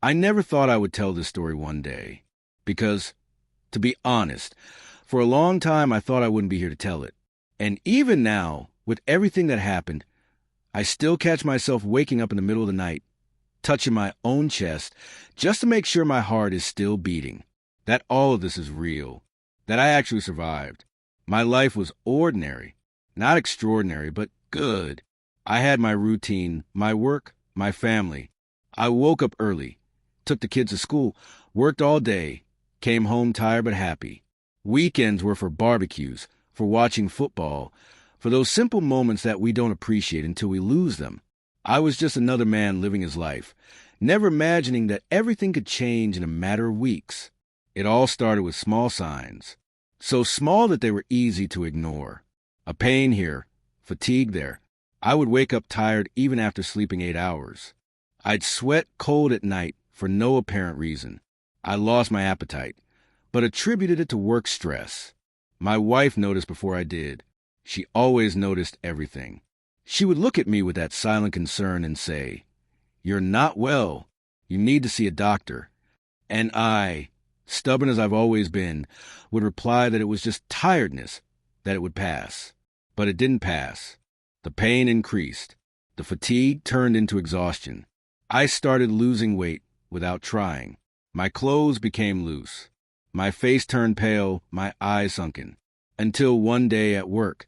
I never thought I would tell this story one day. Because, to be honest, for a long time I thought I wouldn't be here to tell it. And even now, with everything that happened, I still catch myself waking up in the middle of the night, touching my own chest, just to make sure my heart is still beating, that all of this is real, that I actually survived. My life was ordinary, not extraordinary, but good. I had my routine, my work, my family. I woke up early, took the kids to school, worked all day, came home tired but happy. Weekends were for barbecues, for watching football, for those simple moments that we don't appreciate until we lose them. I was just another man living his life, never imagining that everything could change in a matter of weeks. It all started with small signs, so small that they were easy to ignore. A pain here, fatigue there. I would wake up tired even after sleeping 8 hours. I'd sweat cold at night for no apparent reason. I lost my appetite, but attributed it to work stress. My wife noticed before I did. She always noticed everything. She would look at me with that silent concern and say, "You're not well. You need to see a doctor." And I, stubborn as I've always been, would reply that it was just tiredness, that it would pass. But it didn't pass. The pain increased. The fatigue turned into exhaustion. I started losing weight without trying. My clothes became loose. My face turned pale, my eyes sunken. Until one day at work,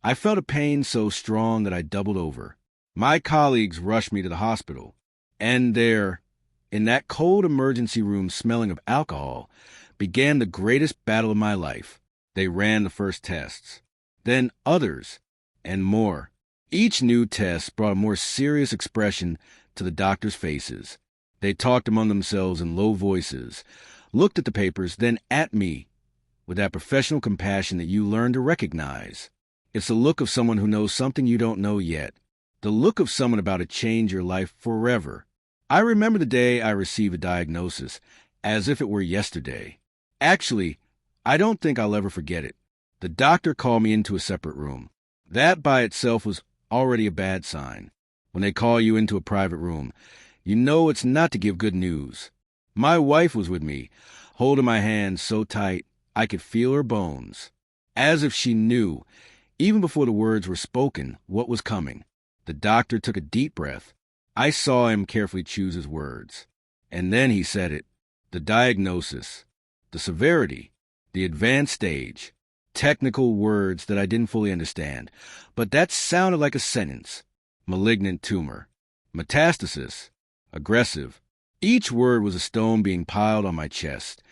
I felt a pain so strong that I doubled over. My colleagues rushed me to the hospital. And there, in that cold emergency room smelling of alcohol, began the greatest battle of my life. They ran the first tests. Then others, and more. Each new test brought a more serious expression to the doctors' faces. They talked among themselves in low voices, looked at the papers, then at me, with that professional compassion that you learn to recognize. It's the look of someone who knows something you don't know yet. The look of someone about to change your life forever. I remember the day I received a diagnosis, as if it were yesterday. Actually, I don't think I'll ever forget it. The doctor called me into a separate room. That by itself was already a bad sign. When they call you into a private room, you know it's not to give good news. My wife was with me, holding my hand so tight I could feel her bones. As if she knew, even before the words were spoken, what was coming. The doctor took a deep breath. I saw him carefully choose his words. And then he said it. The diagnosis, the severity, the advanced stage. Technical words that I didn't fully understand, but that sounded like a sentence. Malignant tumor. Metastasis. Aggressive. Each word was a stone being piled on my chest,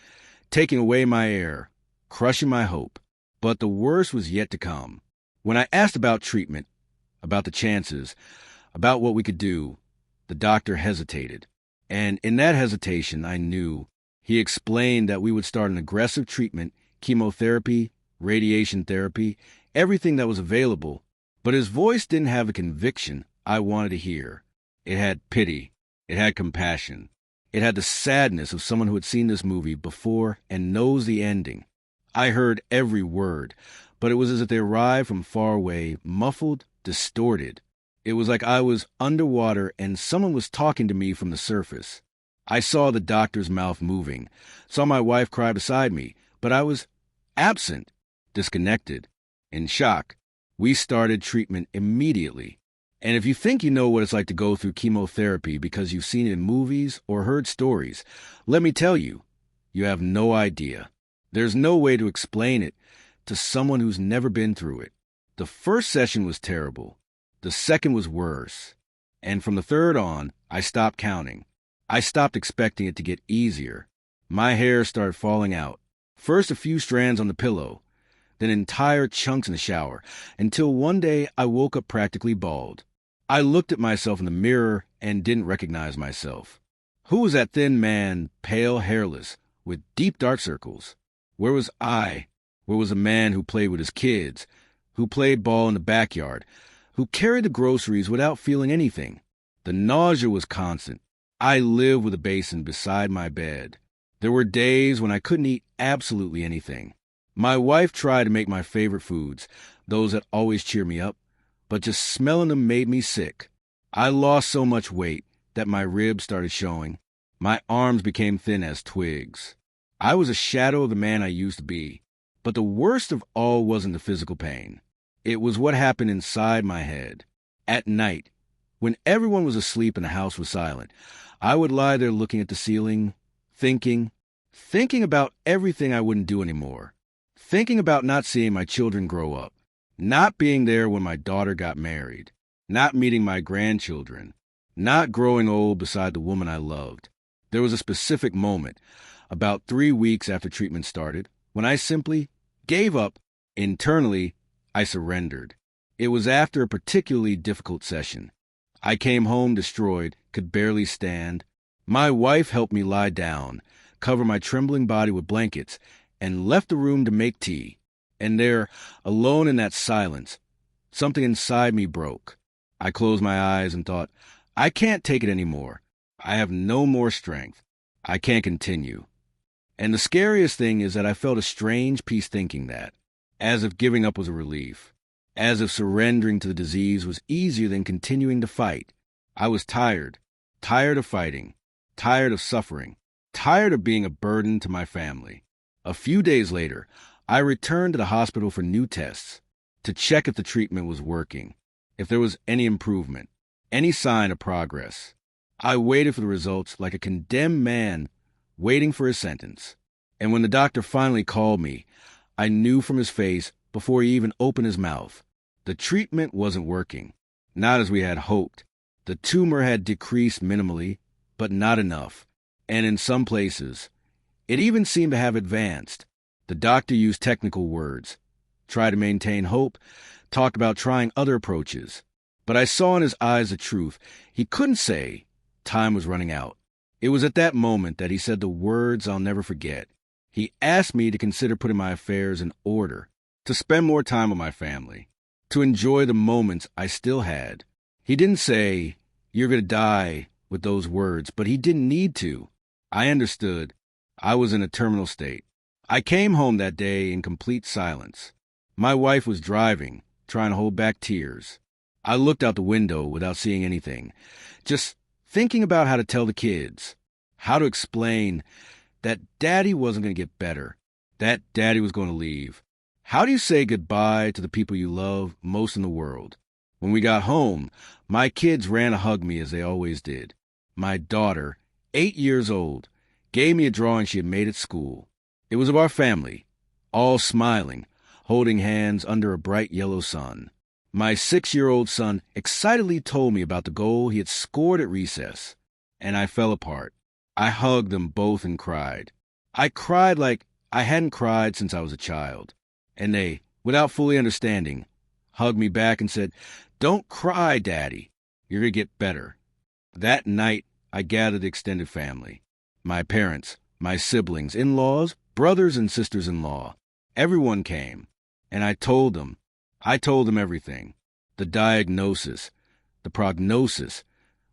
taking away my air, crushing my hope. But the worst was yet to come. When I asked about treatment, about the chances, about what we could do, the doctor hesitated. And in that hesitation, I knew. He explained that we would start an aggressive treatment, chemotherapy, radiation therapy, everything that was available. But his voice didn't have a conviction I wanted to hear. It had pity. It had compassion. It had the sadness of someone who had seen this movie before and knows the ending. I heard every word, but it was as if they arrived from far away, muffled, distorted. It was like I was underwater and someone was talking to me from the surface. I saw the doctor's mouth moving, saw my wife cry beside me, but I was absent, disconnected, in shock. We started treatment immediately. And if you think you know what it's like to go through chemotherapy because you've seen it in movies or heard stories, let me tell you, you have no idea. There's no way to explain it to someone who's never been through it. The first session was terrible. The second was worse. And from the third on, I stopped counting. I stopped expecting it to get easier. My hair started falling out. First a few strands on the pillow, then entire chunks in the shower, until one day I woke up practically bald. I looked at myself in the mirror and didn't recognize myself. Who was that thin man, pale, hairless, with deep dark circles? Where was I? Where was a man who played with his kids, who played ball in the backyard, who carried the groceries without feeling anything? The nausea was constant. I lived with a basin beside my bed. There were days when I couldn't eat absolutely anything. My wife tried to make my favorite foods, those that always cheer me up, but just smelling them made me sick. I lost so much weight that my ribs started showing. My arms became thin as twigs. I was a shadow of the man I used to be. But the worst of all wasn't the physical pain. It was what happened inside my head. At night, when everyone was asleep and the house was silent, I would lie there looking at the ceiling, thinking about everything I wouldn't do anymore, thinking about not seeing my children grow up, not being there when my daughter got married, not meeting my grandchildren, not growing old beside the woman I loved. There was a specific moment, about 3 weeks after treatment started, when I simply gave up. Internally, I surrendered. It was after a particularly difficult session. I came home destroyed, could barely stand. My wife helped me lie down, cover my trembling body with blankets, and left the room to make tea. And there, alone in that silence, something inside me broke. I closed my eyes and thought, I can't take it anymore. I have no more strength. I can't continue. And the scariest thing is that I felt a strange peace thinking that, as if giving up was a relief, as if surrendering to the disease was easier than continuing to fight. I was tired of fighting, tired of suffering, tired of being a burden to my family. A few days later, I returned to the hospital for new tests to check if the treatment was working, if there was any improvement, any sign of progress. I waited for the results like a condemned man waiting for his sentence. And when the doctor finally called me, I knew from his face, before he even opened his mouth, the treatment wasn't working, not as we had hoped. The tumor had decreased minimally, but not enough. And in some places, it even seemed to have advanced. The doctor used technical words, tried to maintain hope, talked about trying other approaches. But I saw in his eyes the truth. He couldn't say time was running out. It was at that moment that he said the words I'll never forget. He asked me to consider putting my affairs in order, to spend more time with my family, to enjoy the moments I still had. He didn't say, "You're going to die," with those words, but he didn't need to. I understood. I was in a terminal state. I came home that day in complete silence. My wife was driving, trying to hold back tears. I looked out the window without seeing anything, just thinking about how to tell the kids, how to explain that Daddy wasn't going to get better, that Daddy was going to leave. How do you say goodbye to the people you love most in the world? When we got home, my kids ran to hug me as they always did. My daughter, 8 years old, gave me a drawing she had made at school. It was of our family, all smiling, holding hands under a bright yellow sun. My 6-year-old son excitedly told me about the goal he had scored at recess, and I fell apart. I hugged them both and cried. I cried like I hadn't cried since I was a child. And they, without fully understanding, hugged me back and said, "Don't cry, Daddy. You're going to get better." That night, I gathered the extended family. My parents, my siblings, in-laws, brothers and sisters-in-law. Everyone came, and I told them everything. The diagnosis, the prognosis,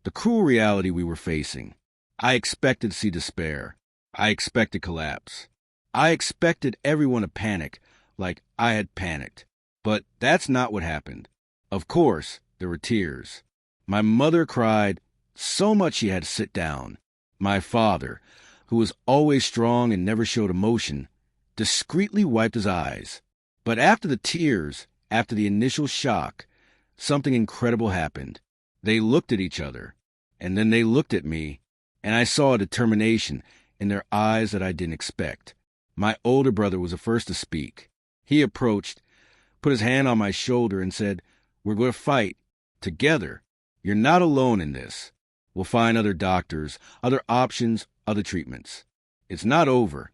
the cruel reality we were facing. I expected to see despair. I expected collapse. I expected everyone to panic like I had panicked. But that's not what happened. Of course, there were tears. My mother cried so much she had to sit down. My father, who was always strong and never showed emotion, discreetly wiped his eyes. But after the tears, after the initial shock, something incredible happened. They looked at each other, and then they looked at me, and I saw a determination in their eyes that I didn't expect. My older brother was the first to speak. He approached, put his hand on my shoulder, and said, "We're going to fight together. You're not alone in this. We'll find other doctors, other options, other treatments. It's not over."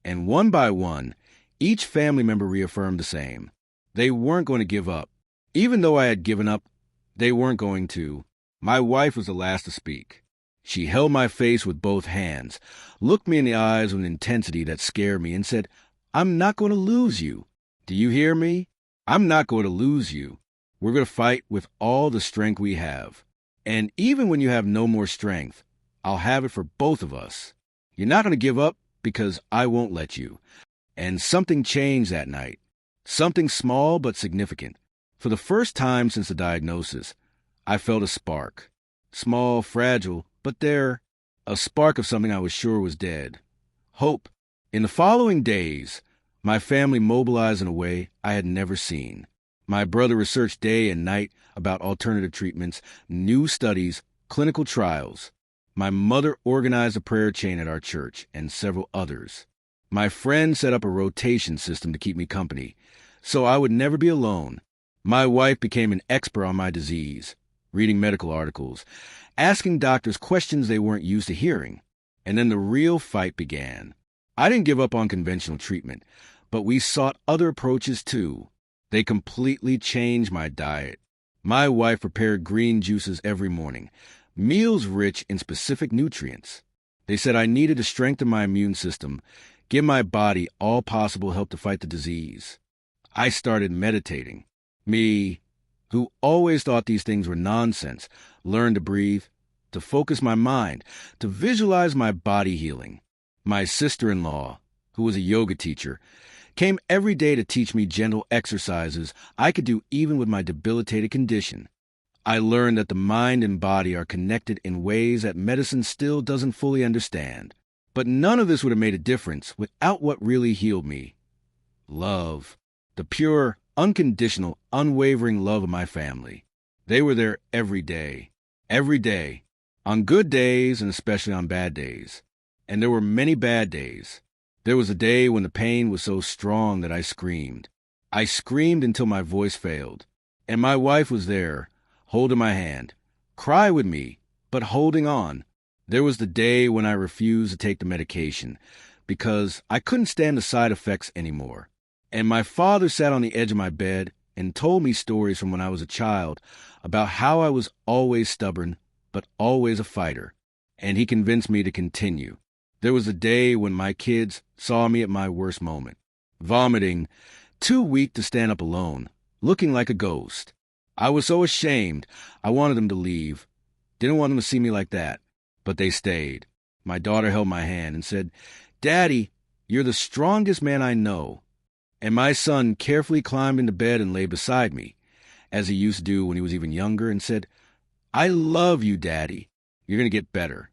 And one by one, each family member reaffirmed the same. They weren't going to give up. Even though I had given up, they weren't going to. My wife was the last to speak. She held my face with both hands, looked me in the eyes with an intensity that scared me, and said, "I'm not going to lose you. Do you hear me? I'm not going to lose you. We're going to fight with all the strength we have. And even when you have no more strength, I'll have it for both of us. You're not going to give up because I won't let you." And something changed that night. Something small but significant. For the first time since the diagnosis, I felt a spark. Small, fragile, but there. a spark of something I was sure was dead. Hope. In the following days, my family mobilized in a way I had never seen. My brother researched day and night about alternative treatments, new studies, clinical trials. My mother organized a prayer chain at our church and several others. My friend set up a rotation system to keep me company, so I would never be alone. My wife became an expert on my disease, reading medical articles, asking doctors questions they weren't used to hearing. And then the real fight began. I didn't give up on conventional treatment, but we sought other approaches too. They completely changed my diet. My wife prepared green juices every morning, meals rich in specific nutrients. They said I needed to strengthen my immune system, give my body all possible help to fight the disease. I started meditating. Me, who always thought these things were nonsense, learned to breathe, to focus my mind, to visualize my body healing. My sister-in-law, who was a yoga teacher, came every day to teach me gentle exercises I could do even with my debilitated condition. I learned that the mind and body are connected in ways that medicine still doesn't fully understand. But none of this would have made a difference without what really healed me. Love. The pure, unconditional, unwavering love of my family. They were there every day. Every day. On good days and especially on bad days. And there were many bad days. There was a day when the pain was so strong that I screamed. I screamed until my voice failed. And my wife was there, holding my hand. Cry with me, but holding on. There was the day when I refused to take the medication because I couldn't stand the side effects anymore. And my father sat on the edge of my bed and told me stories from when I was a child about how I was always stubborn, but always a fighter. And he convinced me to continue. There was a day when my kids saw me at my worst moment, vomiting, too weak to stand up alone, looking like a ghost. I was so ashamed, I wanted them to leave. Didn't want them to see me like that, but they stayed. My daughter held my hand and said, "Daddy, you're the strongest man I know." And my son carefully climbed into bed and lay beside me, as he used to do when he was even younger, and said, "I love you, Daddy. You're going to get better."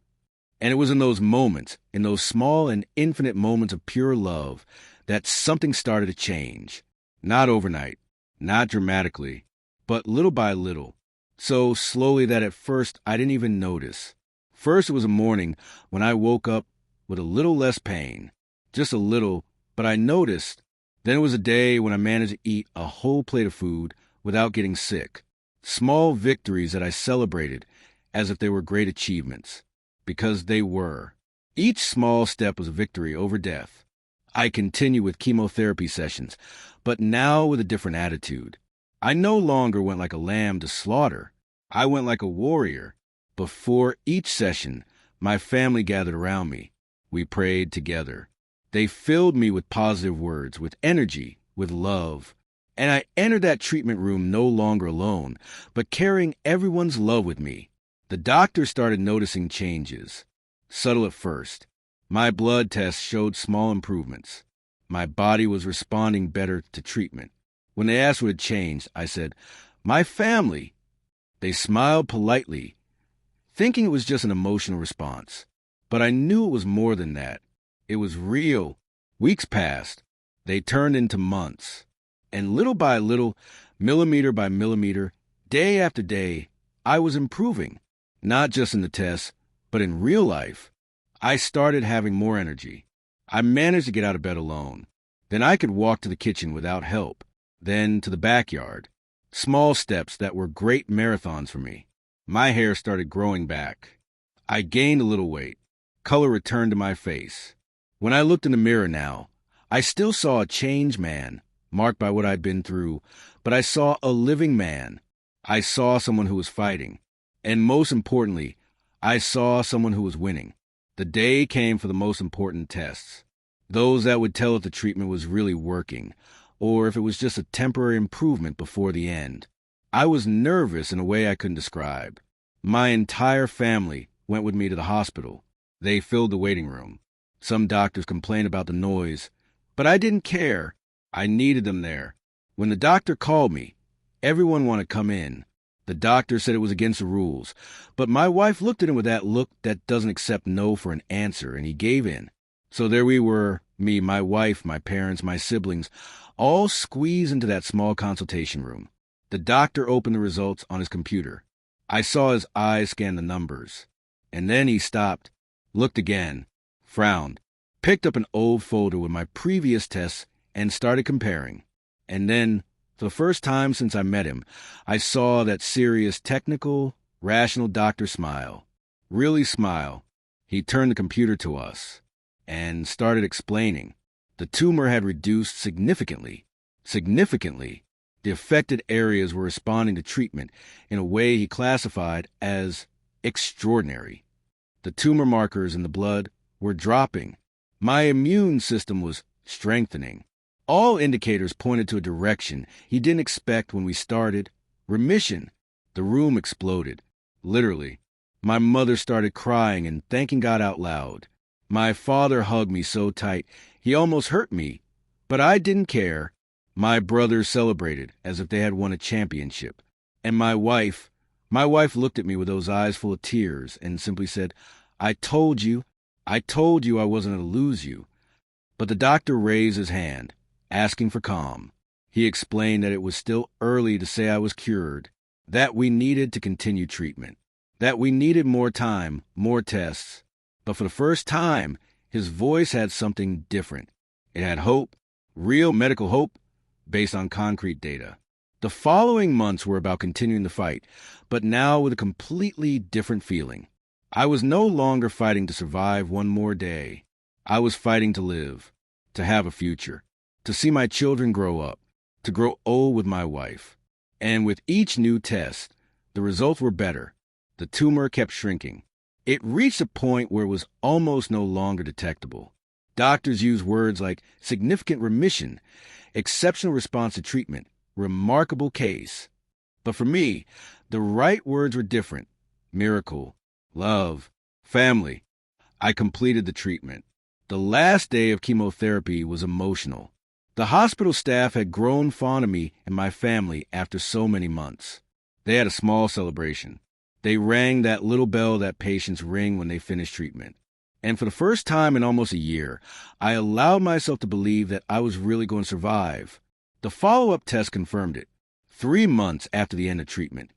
And it was in those moments, in those small and infinite moments of pure love, that something started to change. Not overnight, not dramatically, but little by little. So slowly that at first I didn't even notice. First it was a morning when I woke up with a little less pain. Just a little, but I noticed. Then it was a day when I managed to eat a whole plate of food without getting sick. Small victories that I celebrated as if they were great achievements. Because they were. Each small step was a victory over death. I continued with chemotherapy sessions, but now with a different attitude. I no longer went like a lamb to slaughter. I went like a warrior. Before each session, my family gathered around me. We prayed together. They filled me with positive words, with energy, with love. And I entered that treatment room no longer alone, but carrying everyone's love with me. The doctor started noticing changes. Subtle at first. My blood tests showed small improvements. My body was responding better to treatment. When they asked what had changed, I said, "My family." They smiled politely, thinking it was just an emotional response. But I knew it was more than that. It was real. Weeks passed. They turned into months. And little by little, millimeter by millimeter, day after day, I was improving. Not just in the tests, but in real life. I started having more energy. I managed to get out of bed alone. Then I could walk to the kitchen without help. Then to the backyard. Small steps that were great marathons for me. My hair started growing back. I gained a little weight. Color returned to my face. When I looked in the mirror now, I still saw a changed man, marked by what I'd been through, but I saw a living man. I saw someone who was fighting. And most importantly, I saw someone who was winning. The day came for the most important tests. Those that would tell if the treatment was really working, or if it was just a temporary improvement before the end. I was nervous in a way I couldn't describe. My entire family went with me to the hospital. They filled the waiting room. Some doctors complained about the noise, but I didn't care. I needed them there. When the doctor called me, everyone wanted to come in. The doctor said it was against the rules, but my wife looked at him with that look that doesn't accept no for an answer, and he gave in. So there we were, me, my wife, my parents, my siblings, all squeezed into that small consultation room. The doctor opened the results on his computer. I saw his eyes scan the numbers. And then he stopped, looked again, frowned, picked up an old folder with my previous tests, and started comparing. And then, for the first time since I met him, I saw that serious, technical, rational doctor smile. Really smile. He turned the computer to us and started explaining. The tumor had reduced significantly. Significantly. The affected areas were responding to treatment in a way he classified as extraordinary. The tumor markers in the blood were dropping. My immune system was strengthening. All indicators pointed to a direction he didn't expect when we started. Remission. The room exploded. Literally. My mother started crying and thanking God out loud. My father hugged me so tight he almost hurt me, but I didn't care. My brothers celebrated as if they had won a championship. And my wife looked at me with those eyes full of tears and simply said, I told you I wasn't going to lose you. But the doctor raised his hand, asking for calm. He explained that it was still early to say I was cured, that we needed to continue treatment, that we needed more time, more tests. But for the first time, his voice had something different. It had hope, real medical hope, based on concrete data. The following months were about continuing the fight, but now with a completely different feeling. I was no longer fighting to survive one more day. I was fighting to live, to have a future, to see my children grow up, to grow old with my wife. And with each new test, the results were better. The tumor kept shrinking. It reached a point where it was almost no longer detectable. Doctors use words like significant remission, exceptional response to treatment, remarkable case. But for me, the right words were different. Miracle, love, family. I completed the treatment. The last day of chemotherapy was emotional. The hospital staff had grown fond of me and my family after so many months. They had a small celebration. They rang that little bell that patients ring when they finish treatment. And for the first time in almost a year, I allowed myself to believe that I was really going to survive. The follow-up test confirmed it. 3 months after the end of treatment.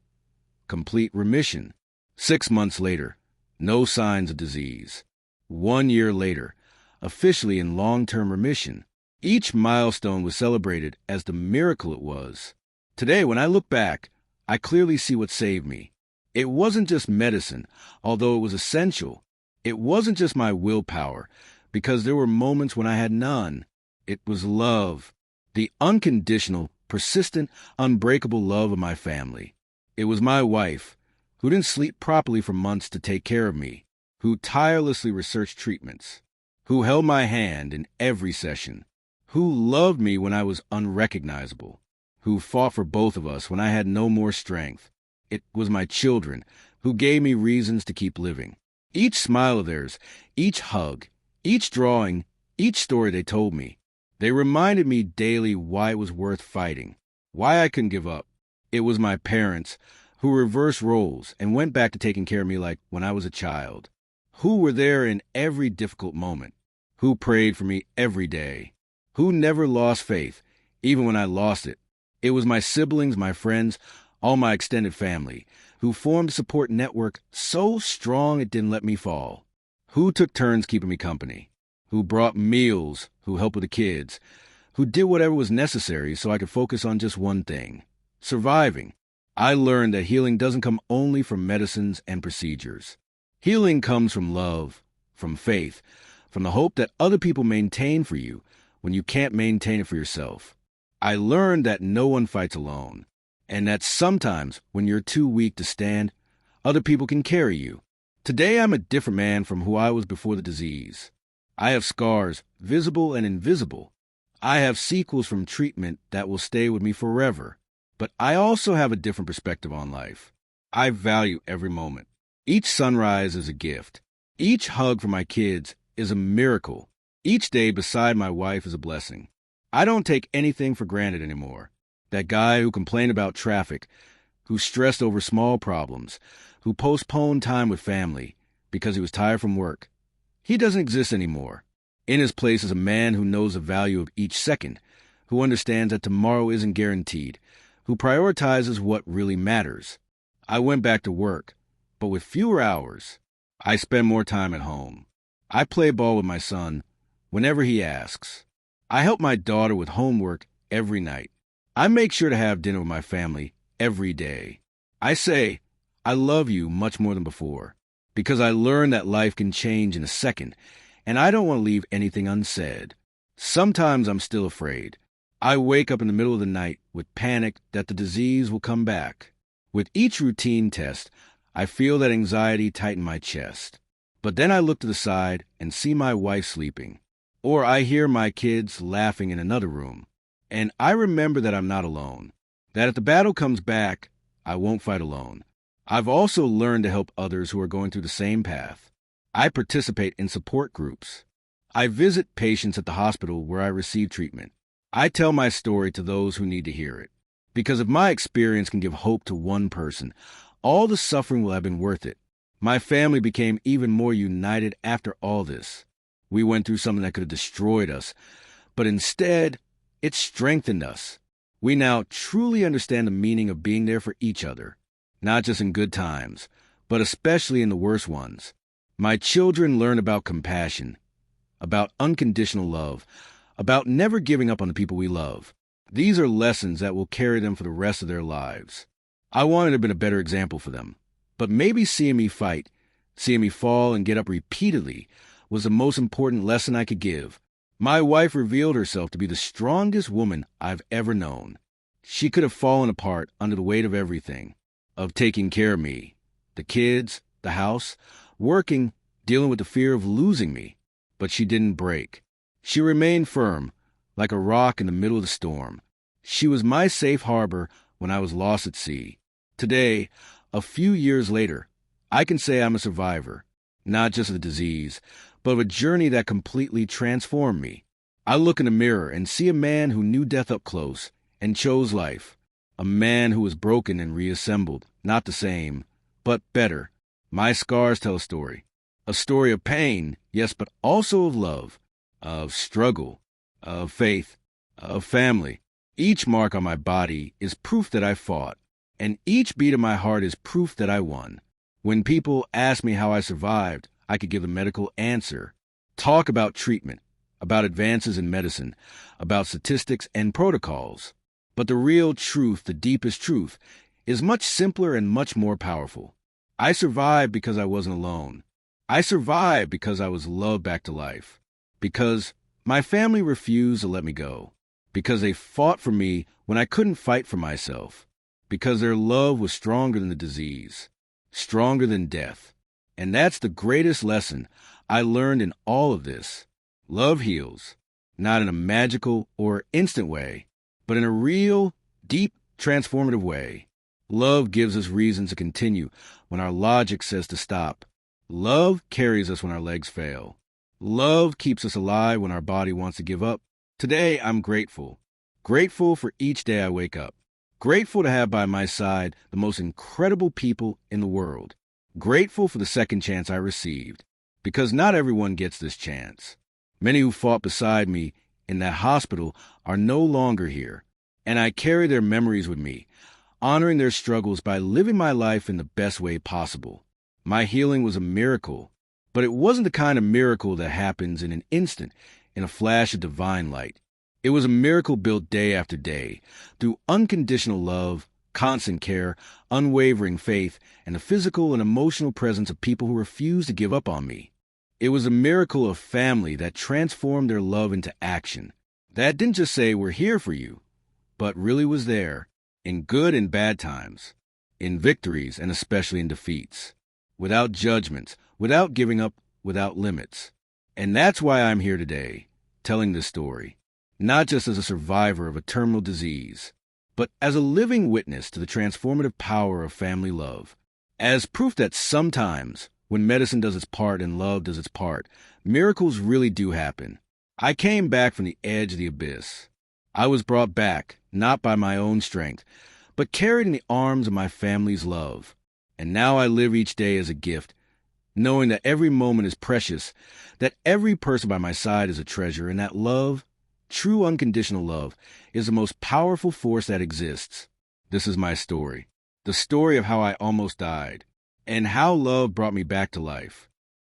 Complete remission. 6 months later, no signs of disease. 1 year later, officially in long-term remission. Each milestone was celebrated as the miracle it was. Today, when I look back, I clearly see what saved me. It wasn't just medicine, although it was essential. It wasn't just my willpower, because there were moments when I had none. It was love, the unconditional, persistent, unbreakable love of my family. It was my wife, who didn't sleep properly for months to take care of me, who tirelessly researched treatments, who held my hand in every session, who loved me when I was unrecognizable, who fought for both of us when I had no more strength. It was my children, who gave me reasons to keep living. Each smile of theirs, each hug, each drawing, each story they told me, they reminded me daily why it was worth fighting, why I couldn't give up. It was my parents, who reversed roles and went back to taking care of me like when I was a child, who were there in every difficult moment, who prayed for me every day, who never lost faith, even when I lost it. It was my siblings, my friends, all my extended family, who formed a support network so strong it didn't let me fall, who took turns keeping me company, who brought meals, who helped with the kids, who did whatever was necessary so I could focus on just one thing, surviving. I learned that healing doesn't come only from medicines and procedures. Healing comes from love, from faith, from the hope that other people maintain for you when you can't maintain it for yourself. I learned that no one fights alone, and that sometimes when you're too weak to stand, other people can carry you. Today I'm a different man from who I was before the disease. I have scars, visible and invisible. I have sequels from treatment that will stay with me forever. But I also have a different perspective on life. I value every moment. Each sunrise is a gift. Each hug for my kids is a miracle. Each day beside my wife is a blessing. I don't take anything for granted anymore. That guy who complained about traffic, who stressed over small problems, who postponed time with family because he was tired from work. He doesn't exist anymore. In his place is a man who knows the value of each second, who understands that tomorrow isn't guaranteed, who prioritizes what really matters. I went back to work, but with fewer hours. I spend more time at home. I play ball with my son whenever he asks. I help my daughter with homework every night. I make sure to have dinner with my family every day. I say, I love you much more than before, because I learned that life can change in a second, and I don't want to leave anything unsaid. Sometimes I'm still afraid. I wake up in the middle of the night with panic that the disease will come back. With each routine test, I feel that anxiety tighten my chest. But then I look to the side and see my wife sleeping, or I hear my kids laughing in another room. And I remember that I'm not alone, that if the battle comes back, I won't fight alone. I've also learned to help others who are going through the same path. I participate in support groups. I visit patients at the hospital where I receive treatment. I tell my story to those who need to hear it. Because if my experience can give hope to one person, all the suffering will have been worth it. My family became even more united after all this. We went through something that could have destroyed us, but instead, it strengthened us. We now truly understand the meaning of being there for each other, not just in good times, but especially in the worst ones. My children learn about compassion, about unconditional love, about never giving up on the people we love. These are lessons that will carry them for the rest of their lives. I wanted to have been a better example for them, but maybe seeing me fight, seeing me fall and get up repeatedly was the most important lesson I could give. My wife revealed herself to be the strongest woman I've ever known. She could have fallen apart under the weight of everything, of taking care of me, the kids, the house, working, dealing with the fear of losing me, but she didn't break. She remained firm, like a rock in the middle of the storm. She was my safe harbor when I was lost at sea. Today, a few years later, I can say I'm a survivor, not just of the disease, but of a journey that completely transformed me. I look in the mirror and see a man who knew death up close and chose life. A man who was broken and reassembled, not the same, but better. My scars tell a story of pain, yes, but also of love, of struggle, of faith, of family. Each mark on my body is proof that I fought, and each beat of my heart is proof that I won. When people ask me how I survived, I could give a medical answer, talk about treatment, about advances in medicine, about statistics and protocols. But the real truth, the deepest truth, is much simpler and much more powerful. I survived because I wasn't alone. I survived because I was loved back to life. Because my family refused to let me go. Because they fought for me when I couldn't fight for myself. Because their love was stronger than the disease, stronger than death. And that's the greatest lesson I learned in all of this. Love heals, not in a magical or instant way, but in a real, deep, transformative way. Love gives us reason to continue when our logic says to stop. Love carries us when our legs fail. Love keeps us alive when our body wants to give up. Today, I'm grateful. Grateful for each day I wake up. Grateful to have by my side the most incredible people in the world. Grateful for the second chance I received, because not everyone gets this chance. Many who fought beside me in that hospital are no longer here, and I carry their memories with me, honoring their struggles by living my life in the best way possible. My healing was a miracle, but it wasn't the kind of miracle that happens in an instant, in a flash of divine light. It was a miracle built day after day, through unconditional love, constant care, unwavering faith, and the physical and emotional presence of people who refused to give up on me. It was a miracle of family that transformed their love into action. That didn't just say, we're here for you, but really was there, in good and bad times, in victories and especially in defeats, without judgments, without giving up, without limits. And that's why I'm here today, telling this story, not just as a survivor of a terminal disease, but as a living witness to the transformative power of family love, as proof that sometimes, when medicine does its part and love does its part, miracles really do happen. I came back from the edge of the abyss. I was brought back, not by my own strength, but carried in the arms of my family's love. And now I live each day as a gift, knowing that every moment is precious, that every person by my side is a treasure, and that love, true unconditional love, is the most powerful force that exists. This is my story, the story of how I almost died, and how love brought me back to life.